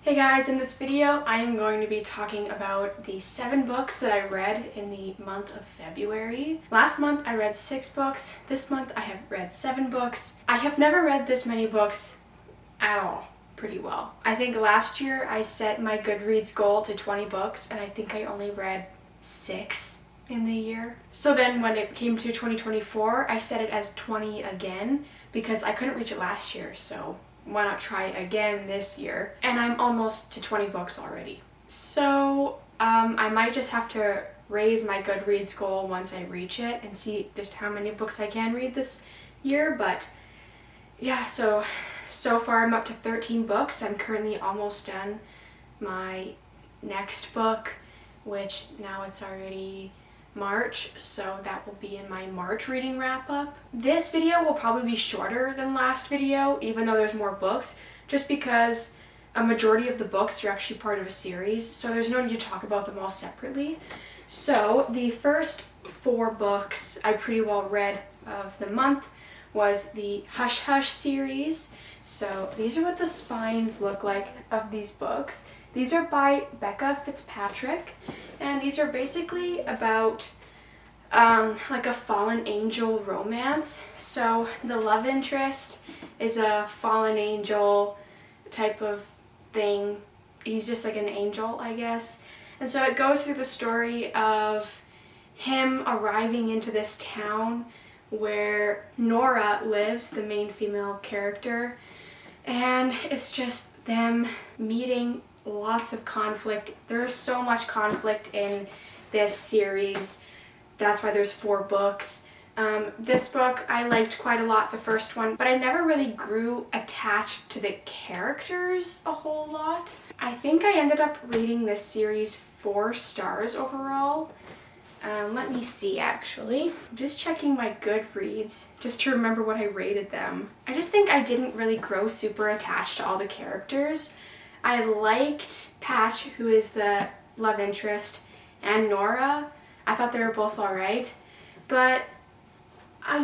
Hey guys, in this video I am going to be talking about the 7 books that I read in the month of February. Last month I read 6 books, this month I have read 7 books. I have never read this many books at all pretty well. I think last year I set my Goodreads goal to 20 books and I think I only read 6 in the year. So then when it came to 2024 I set it as 20 again because I couldn't reach it last year, so why not try again this year? And I'm almost to 20 books already. So I might just have to raise my Goodreads goal once I reach it and see just how many books I can read this year. But yeah, so far I'm up to 13 books. I'm currently almost done my next book, which now it's already March, so that will be in my March reading wrap up. This video will probably be shorter than last video, even though there's more books, just because a majority of the books are actually part of a series, so there's no need to talk about them all separately. So the first 4 books I pretty well read of the month was the Hush Hush series. So these are what the spines look like of these books. These are by Becca Fitzpatrick, and these are basically about like a fallen angel romance. So the love interest is a fallen angel type of thing. He's just like an angel, I guess. And so it goes through the story of him arriving into this town where Nora lives, the main female character, and it's just them meeting. Lots of conflict. There's so much conflict in this series. That's why there's 4 books. This book I liked quite a lot, the first one, but I never really grew attached to the characters a whole lot. I think I ended up rating this series 4 stars overall. Let me see actually. I'm just checking my Goodreads just to remember what I rated them. I just think I didn't really grow super attached to all the characters. I liked Patch, who is the love interest, and Nora. I thought they were both alright, but I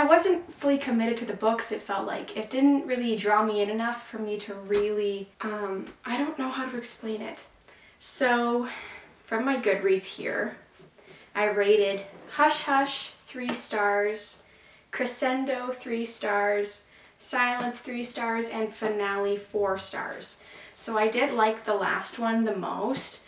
wasn't fully committed to the books, it felt like. It didn't really draw me in enough for me to really, I don't know how to explain it. So, from my Goodreads here, I rated Hush Hush 3 stars, Crescendo 3 stars, Silence 3 stars, and Finale 4 stars. So I did like the last one the most,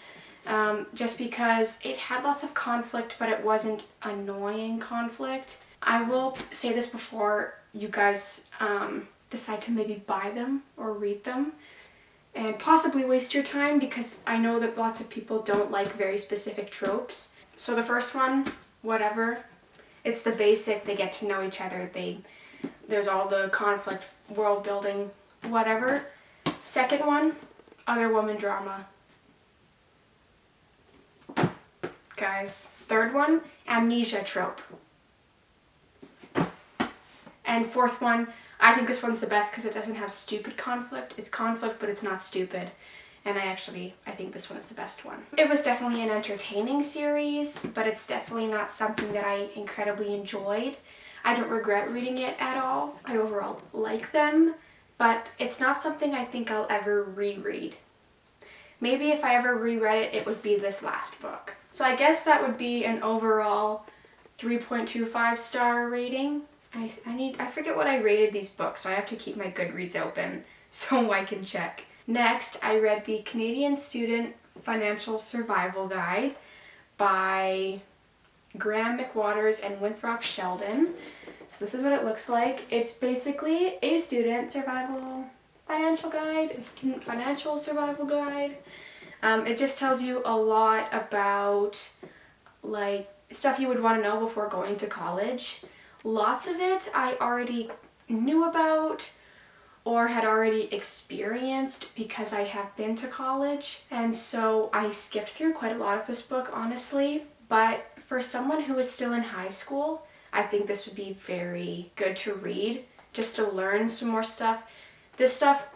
just because it had lots of conflict, but it wasn't annoying conflict. I will say this before you guys decide to maybe buy them or read them and possibly waste your time, because I know that lots of people don't like very specific tropes. So the first one, whatever, it's the basic, they get to know each other, there's all the conflict, world building, whatever. Second one, other woman drama. Guys. Third one, amnesia trope. And fourth one, I think this one's the best because it doesn't have stupid conflict. It's conflict, but it's not stupid. And I think this one is the best one. It was definitely an entertaining series, but it's definitely not something that I incredibly enjoyed. I don't regret reading it at all. I overall like them, but it's not something I think I'll ever reread. Maybe if I ever reread it, it would be this last book. So I guess that would be an overall 3.25 star rating. I forget what I rated these books, so I have to keep my Goodreads open so I can check. Next, I read the Canadian Student Financial Survival Guide by Graham McWatters and Winthrop Sheldon. So this is what it looks like. It's basically a student financial guide, a student financial survival guide. It just tells you a lot about like stuff you would want to know before going to college. Lots of it I already knew about or had already experienced because I have been to college, and so I skipped through quite a lot of this book, honestly. But for someone who is still in high school, I think this would be very good to read, just to learn some more stuff. This stuff,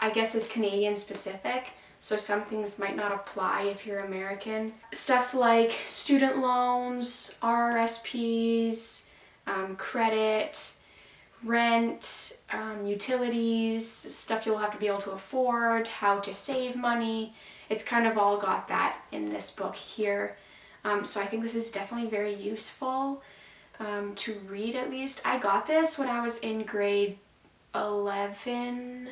I guess, is Canadian specific, so some things might not apply if you're American. Stuff like student loans, RRSPs, credit, rent, utilities, stuff you'll have to be able to afford, how to save money. It's kind of all got that in this book here. So I think this is definitely very useful to read at least. I got this when I was in grade 11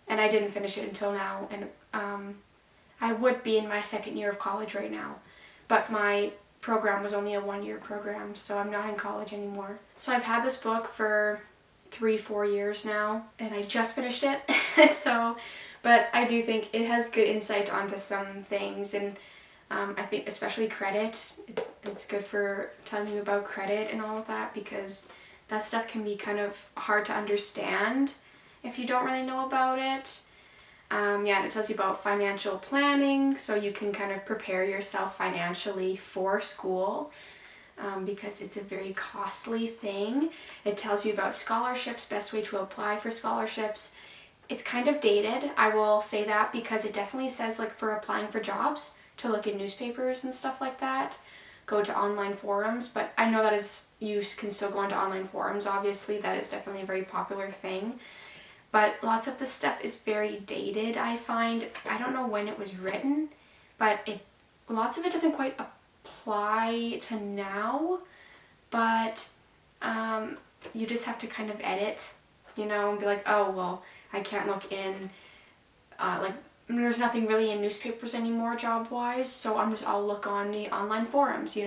and I didn't finish it until now, and I would be in my second year of college right now, but my program was only a 1-year program, so I'm not in college anymore. So I've had this book for 3-4 years now, and I just finished it. But I do think it has good insight onto some things, and I think especially credit. It's good for telling you about credit and all of that, because that stuff can be kind of hard to understand if you don't really know about it. And it tells you about financial planning, so you can kind of prepare yourself financially for school, because it's a very costly thing. It tells you about scholarships, best way to apply for scholarships. It's kind of dated, I will say that, because it definitely says, like, for applying for jobs, to look in newspapers and stuff like that, go to online forums. But I know that you can still go into online forums, obviously. That is definitely a very popular thing. But lots of the stuff is very dated, I find. I don't know when it was written, but lots of it doesn't quite apply to now. But you just have to kind of edit, and be like, oh, well, I can't look in, there's nothing really in newspapers anymore job-wise, so I'll look on the online forums,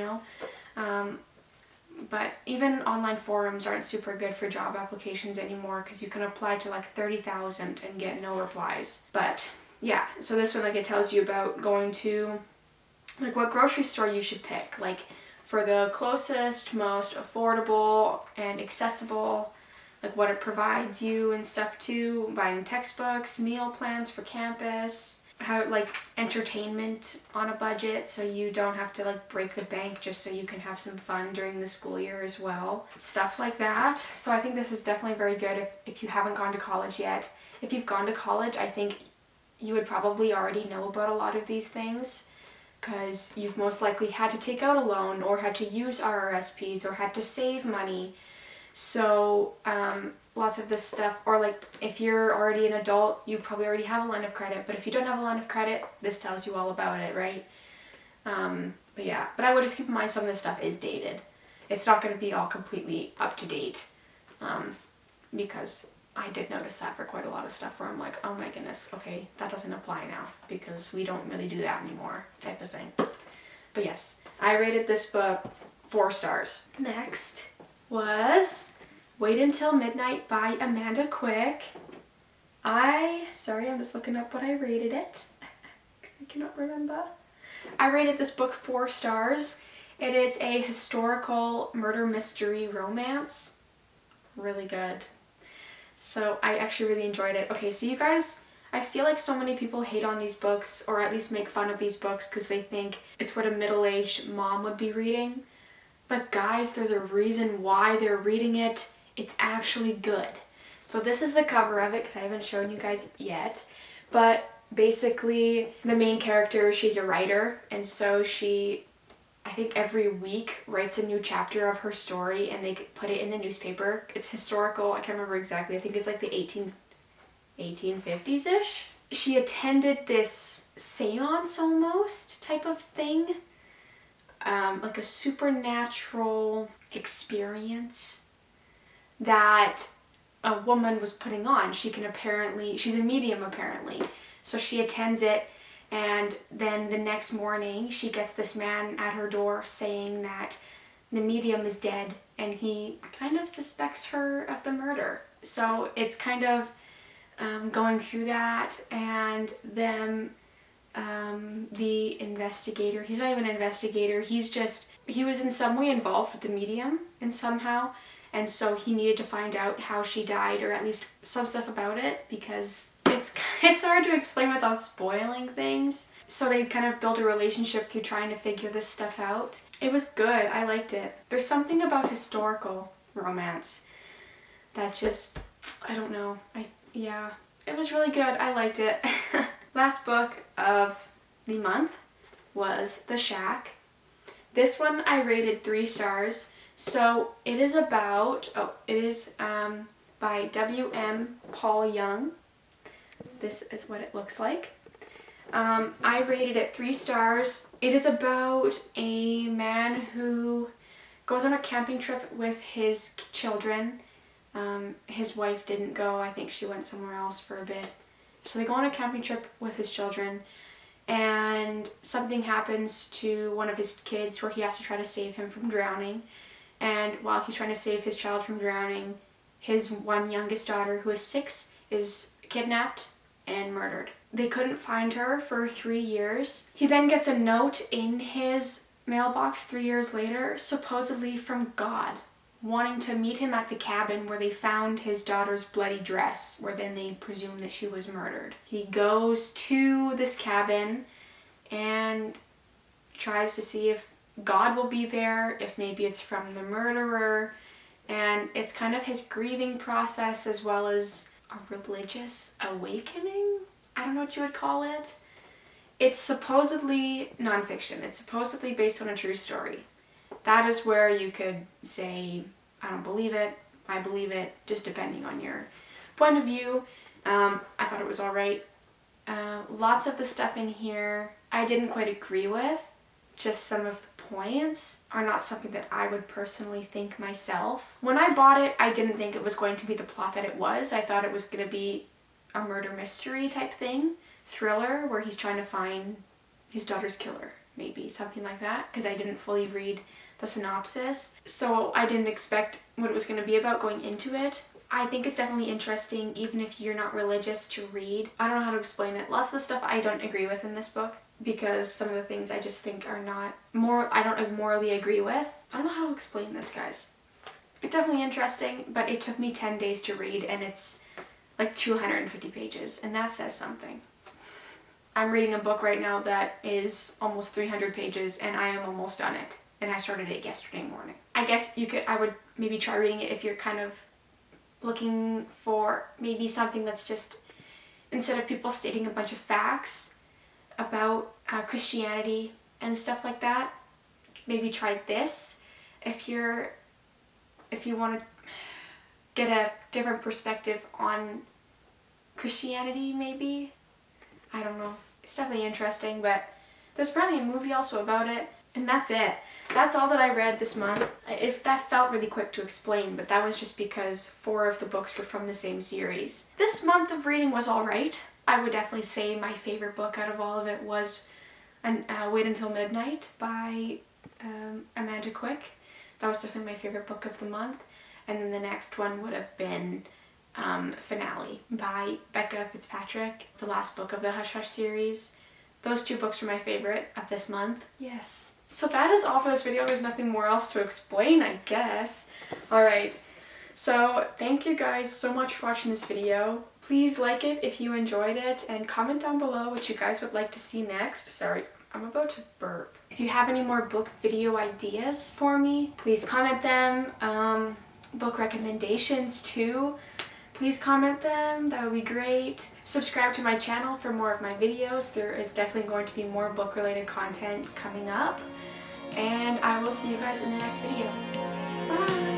But even online forums aren't super good for job applications anymore, because you can apply to like 30,000 and get no replies. But yeah, so this one, like, it tells you about going to, like, what grocery store you should pick, like, for the closest, most affordable and accessible, like what it provides you and stuff too, buying textbooks, meal plans for campus, how, like, entertainment on a budget, so you don't have to, like, break the bank just so you can have some fun during the school year as well. Stuff like that. So I think this is definitely very good if you haven't gone to college yet. If you've gone to college, I think you would probably already know about a lot of these things, because you've most likely had to take out a loan, or had to use RRSPs, or had to save money. So lots of this stuff, or like if you're already an adult, you probably already have a line of credit, but if you don't have a line of credit, this tells you all about it, right? But I would just keep in mind some of this stuff is dated. It's not going to be all completely up to date, because I did notice that for quite a lot of stuff where I'm like, oh my goodness, okay, that doesn't apply now, because we don't really do that anymore, type of thing. But yes, I rated this book 4 stars. Next was Wait Until Midnight by Amanda Quick. I'm just looking up what I rated it, because I cannot remember. I rated this book 4 stars. It is a historical murder mystery romance. Really good. So I actually really enjoyed it. Okay, so you guys, I feel like so many people hate on these books, or at least make fun of these books, because they think it's what a middle-aged mom would be reading. But guys, there's a reason why they're reading it. It's actually good. So this is the cover of it, because I haven't shown you guys yet. But basically, the main character, she's a writer, and so she, I think every week, writes a new chapter of her story, and they put it in the newspaper. It's historical. I can't remember exactly. I think it's like the 1850s-ish. She attended this seance almost type of thing. Like a supernatural experience that a woman was putting on. She's a medium apparently. So she attends it, and then the next morning she gets this man at her door saying that the medium is dead, and he kind of suspects her of the murder. So it's kind of going through that, and then the investigator, he's not even an investigator, he was in some way involved with the medium and somehow, and so he needed to find out how she died, or at least some stuff about it, because it's hard to explain without spoiling things. So they kind of build a relationship through trying to figure this stuff out. It was good. I liked it. There's something about historical romance that just, I don't know. It was really good. I liked it. Last book of the month was The Shack. This one I rated 3 stars. So it is about, by W.M. Paul Young. This is what it looks like. I rated it 3 stars. It is about a man who goes on a camping trip with his children. His wife didn't go. I think she went somewhere else for a bit. So they go on a camping trip with his children, and something happens to one of his kids where he has to try to save him from drowning. And while he's trying to save his child from drowning, his one youngest daughter, who is 6, is kidnapped and murdered. They couldn't find her for 3 years. He then gets a note in his mailbox 3 years later, supposedly from God, wanting to meet him at the cabin where they found his daughter's bloody dress, where then they presume that she was murdered. He goes to this cabin and tries to see if God will be there, if maybe it's from the murderer, and it's kind of his grieving process as well as a religious awakening? I don't know what you would call it. It's supposedly nonfiction. It's supposedly based on a true story. That is where you could say, I don't believe it, I believe it, just depending on your point of view. I thought it was alright. Lots of the stuff in here I didn't quite agree with. Just some of the points are not something that I would personally think myself. When I bought it, I didn't think it was going to be the plot that it was. I thought it was going to be a murder mystery type thing, thriller, where he's trying to find his daughter's killer, maybe something like that, because I didn't fully read the synopsis, so I didn't expect what it was going to be about going into it. I think it's definitely interesting, even if you're not religious, to read. I don't know how to explain it. Lots of the stuff I don't agree with in this book, because some of the things I just think are I don't morally agree with. I don't know how to explain this, guys. It's definitely interesting, but it took me 10 days to read, and it's like 250 pages, and that says something. I'm reading a book right now that is almost 300 pages, and I am almost done it. And I started it yesterday morning. I guess I would maybe try reading it if you're kind of looking for maybe something that's just, instead of people stating a bunch of facts about Christianity and stuff like that, maybe try this. If you want to get a different perspective on Christianity, maybe. I don't know. It's definitely interesting, but there's probably a movie also about it. And that's it. That's all that I read this month. If that felt really quick to explain, but that was just because 4 of the books were from the same series. This month of reading was alright. I would definitely say my favorite book out of all of it was Wait Until Midnight by Amanda Quick. That was definitely my favorite book of the month. And then the next one would have been Finale by Becca Fitzpatrick, the last book of the Hush Hush series. Those 2 books were my favorite of this month. Yes. So that is all for this video. There's nothing more else to explain, I guess. Alright. So thank you guys so much for watching this video. Please like it if you enjoyed it, and comment down below what you guys would like to see next. Sorry, I'm about to burp. If you have any more book video ideas for me, please comment them. Book recommendations too. Please comment them, that would be great. Subscribe to my channel for more of my videos. There is definitely going to be more book related content coming up. And I will see you guys in the next video. Bye!